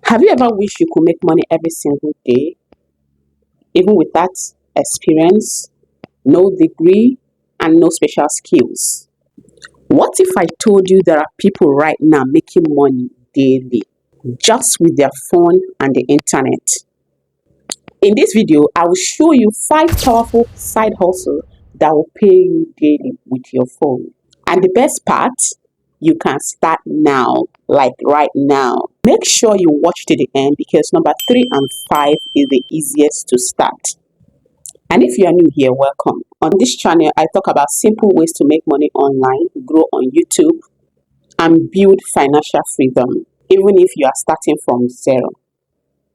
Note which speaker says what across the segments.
Speaker 1: Have you ever wished you could make money every single day, even without experience, no degree, and no special skills? What if I told you there are people right now making money daily just with their phone and the internet? In this video, I will show you 5 powerful side hustles that will pay you daily with your phone. And the best part, you can start now, like right now. Make sure you watch to the end because number 3 and 5 is the easiest to start. And if you are new here, welcome. On this channel, I talk about simple ways to make money online, grow on YouTube, and build financial freedom, even if you are starting from zero.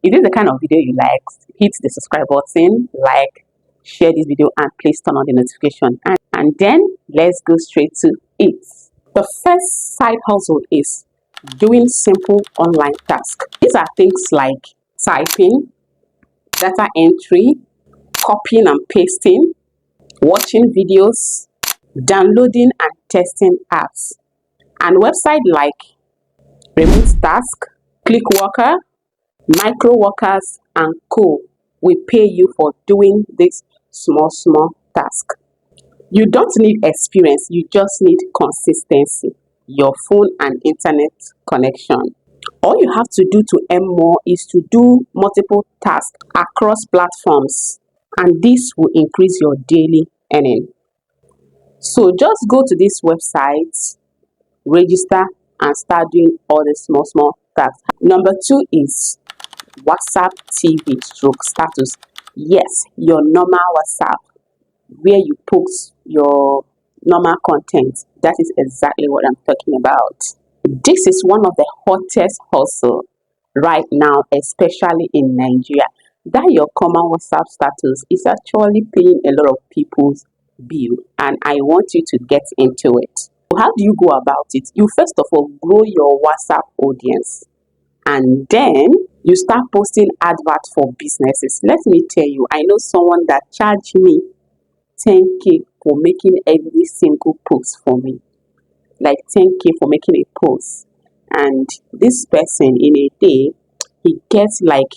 Speaker 1: If this is the kind of video you like, hit the subscribe button, like, share this video, and please turn on the notification. And then let's go straight to it. The first side hustle is doing simple online tasks. These are things like typing, data entry, copying and pasting, watching videos, downloading and testing apps. And websites like Remote Task, Clickworker, Micro Workers, and Co. will pay you for doing this small task. You don't need experience, you just need consistency, your phone and internet connection. All you have to do to earn more is to do multiple tasks across platforms, and this will increase your daily earning. So just go to this website, register, and start doing all the small tasks. Number 2 is WhatsApp TV stroke status. Yes, your normal WhatsApp where you post your normal content. That is exactly what I'm talking about. This is one of the hottest hustle right now, especially in Nigeria. That your common WhatsApp status is actually paying a lot of people's bill, and I want you to get into it. How do you go about it? You first of all grow your WhatsApp audience, and then you start posting adverts for businesses. Let me tell you, I know someone that charged me 10K for making every single post for me. Like 10K for making a post. And this person in a day, he gets like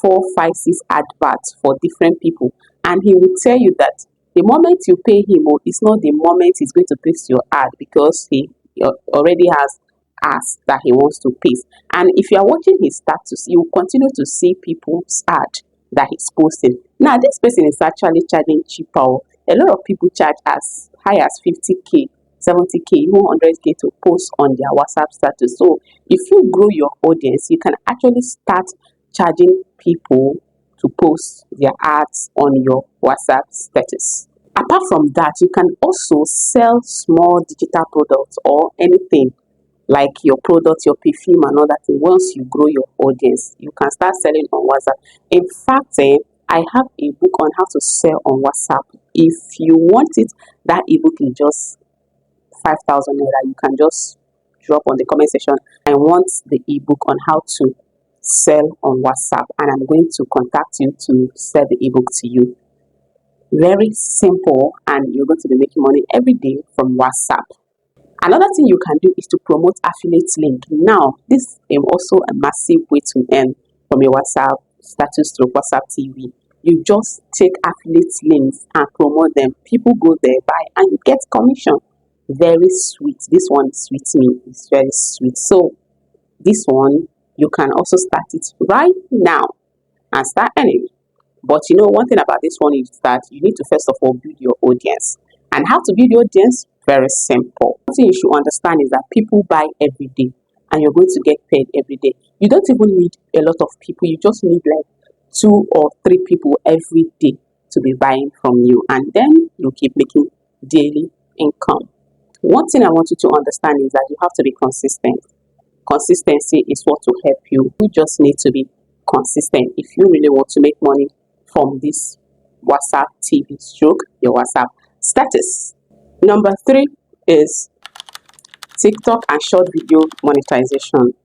Speaker 1: 4, 5, 6 adverts for different people. And he will tell you that the moment you pay him, it's not the moment he's going to paste your ad, because he already has ads that he wants to paste. And if you are watching his status, you will continue to see people's ad that he's posting. Now, this person is actually charging cheaper. A lot of people charge as high as 50K, 70K, even 100K to post on their WhatsApp status. So if you grow your audience, you can actually start charging people to post their ads on your WhatsApp status. Apart from that, you can also sell small digital products or anything like your product, your perfume, and other things. Once you grow your audience, you can start selling on WhatsApp. In fact, I have a book on how to sell on WhatsApp. If you want it, that ebook is just 5,000 naira. You can just drop on the comment section, I want the ebook on how to sell on WhatsApp, and I'm going to contact you to sell the ebook to you. Very simple, and you're going to be making money every day from WhatsApp. Another thing you can do is to promote affiliate link. Now, this is also a massive way to earn from your WhatsApp status through WhatsApp TV. You just take affiliate links and promote them. People go there, buy, and you get commission. Very sweet. This one sweets me. It's very sweet. So this one, you can also start it right now and start earning. But you know, one thing about this one is that you need to first of all build your audience. And how to build your audience? Very simple. One thing you should understand is that people buy every day, and you're going to get paid every day. You don't even need a lot of people. You just need like 2 or 3 people every day to be buying from you, and then you keep making daily income. One thing I want you to understand is that you have to be consistent. Consistency is what will help you. You just need to be consistent if you really want to make money from this WhatsApp TV stroke, your WhatsApp status. Number 3 is TikTok and short video monetization.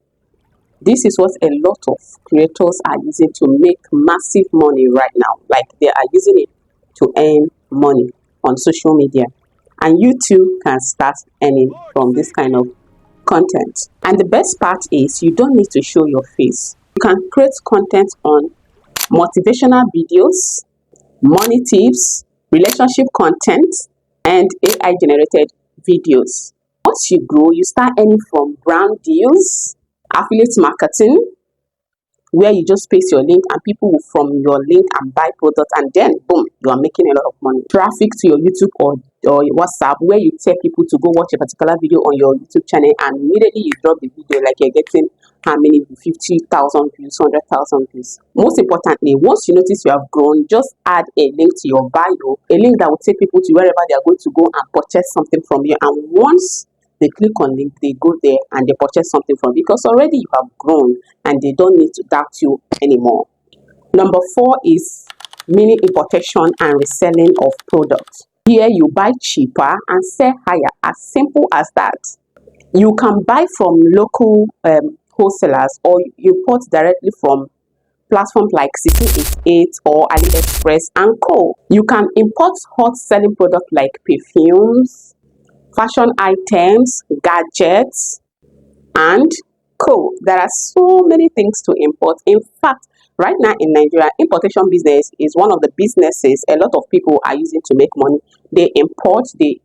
Speaker 1: This is what a lot of creators are using to make massive money right now. Like, they are using it to earn money on social media. And you too can start earning from this kind of content. And the best part is you don't need to show your face. You can create content on motivational videos, money tips, relationship content, and AI generated videos. Once you grow, you start earning from brand deals, affiliate marketing, where you just paste your link and people will from your link and buy products, and then boom, you are making a lot of money. Traffic to your YouTube or your WhatsApp, where you tell people to go watch a particular video on your YouTube channel, and immediately you drop the video, like you're getting how many 50,000 views, 100,000 views. Most importantly, once you notice you have grown, just add a link to your bio, a link that will take people to wherever they are going to go and purchase something from you. And once they click on link, they go there and they purchase something from you, because already you have grown and they don't need to doubt you anymore. Number 4 is mini importation and reselling of products. Here you buy cheaper and sell higher, as simple as that. You can buy from local wholesalers, or you import directly from platforms like Seeking88 or AliExpress and Co. You can import hot selling products like perfumes, fashion items, gadgets, and Co. There are so many things to import. In fact, right now in Nigeria, importation business is one of the businesses a lot of people are using to make money. They import, they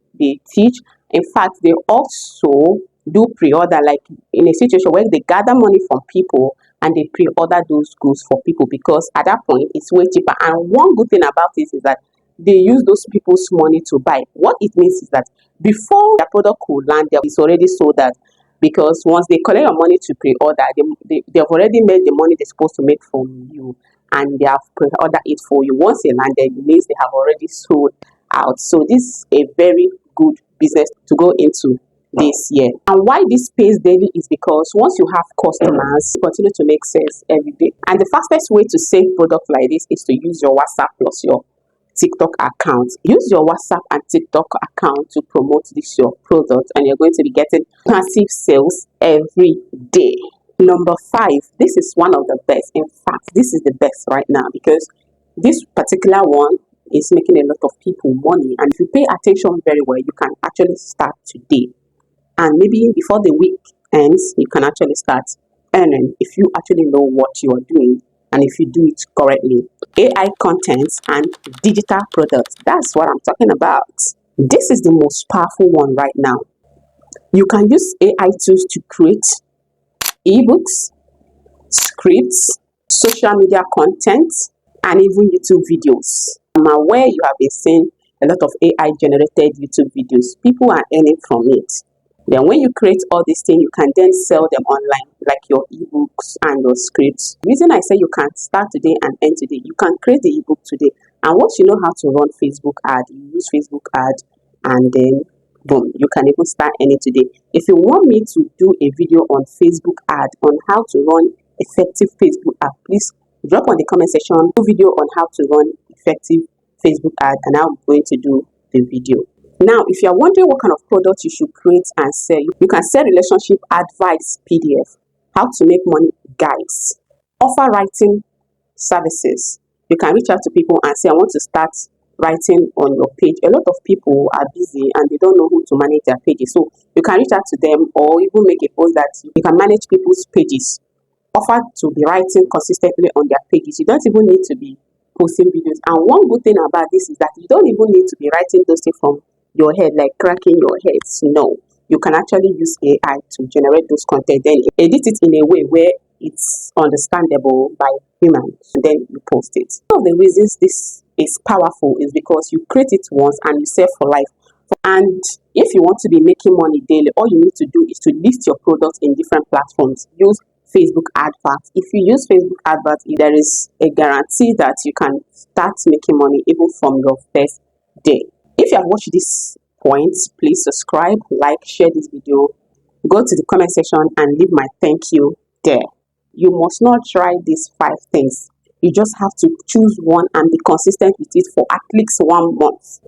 Speaker 1: teach. In fact, they also do pre-order, like in a situation where they gather money from people and they pre-order those goods for people, because at that point it's way cheaper. And one good thing about it is that they use those people's money to buy. What it means is that before the product could land, it's already sold out, because once they collect your money to pre-order, they've already made the money they're supposed to make from you, and they have pre-ordered it for you. Once it landed, it means they have already sold out. So this is a very good business to go into this year. And why this pays daily is because once you have customers, you continue to make sales every day. And the fastest way to save products like this is to use your WhatsApp plus your TikTok account. Use your WhatsApp and TikTok account to promote this your product, and you're going to be getting massive sales every day. Number 5, this is one of the best. In fact, this is the best right now, because this particular one is making a lot of people money, and if you pay attention very well, you can actually start today, and maybe before the week ends, you can actually start earning if you actually know what you are doing and if you do it correctly. AI contents and digital products. That's what I'm talking about. This is the most powerful one right now. You can use AI tools to create ebooks, scripts, social media content, and even YouTube videos. I'm aware you have been seeing a lot of AI generated YouTube videos. People are earning from it. Then when you create all these things, you can then sell them online, like your ebooks and your scripts. The reason I say you can start today and end today, you can create the ebook today. And once you know how to run Facebook ad, you use Facebook ad, and then boom, you can even start earning today. If you want me to do a video on Facebook ad, on how to run effective Facebook ad, please drop on the comment section a video on how to run effective Facebook ad, and I'm going to do the video. Now, if you're wondering what kind of product you should create and sell, you can sell relationship advice PDF, how to make money guides, offer writing services. You can reach out to people and say, I want to start writing on your page. A lot of people are busy and they don't know who to manage their pages. So you can reach out to them, or even make a post that you can manage people's pages. Offer to be writing consistently on their pages. You don't even need to be posting videos. And one good thing about this is that you don't even need to be writing those things from your head, like cracking your heads. No, you can actually use AI to generate those content, then edit it in a way where it's understandable by humans, and then you post it. One of the reasons this is powerful is because you create it once and you sell for life. And if you want to be making money daily, all you need to do is to list your products in different platforms. Use Facebook adverts. If you use Facebook adverts, there is a guarantee that you can start making money even from your first day. If you have watched this point, please subscribe, like, share this video, go to the comment section and leave my thank you there. You must not try these 5 things. You just have to choose one and be consistent with it for at least 1 month,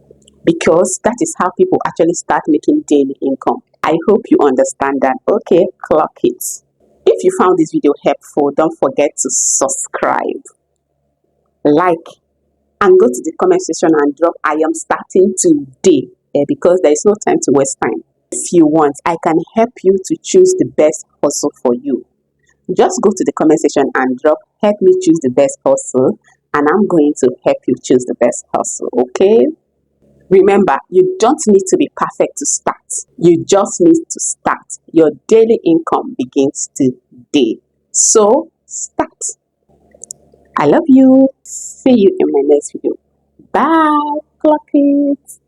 Speaker 1: because that is how people actually start making daily income. I hope you understand that. Okay, clock it. If you found this video helpful, don't forget to subscribe, like, and go to the comment section and drop I am starting today, because there is no time to waste time. If you want, I can help you to choose the best hustle for you. Just go to the comment section and drop help me choose the best hustle, and I'm going to help you choose the best hustle, okay? Remember, you don't need to be perfect to start. You just need to start. Your daily income begins today. So, start. I love you. See you in my next video. Bye. Clock it.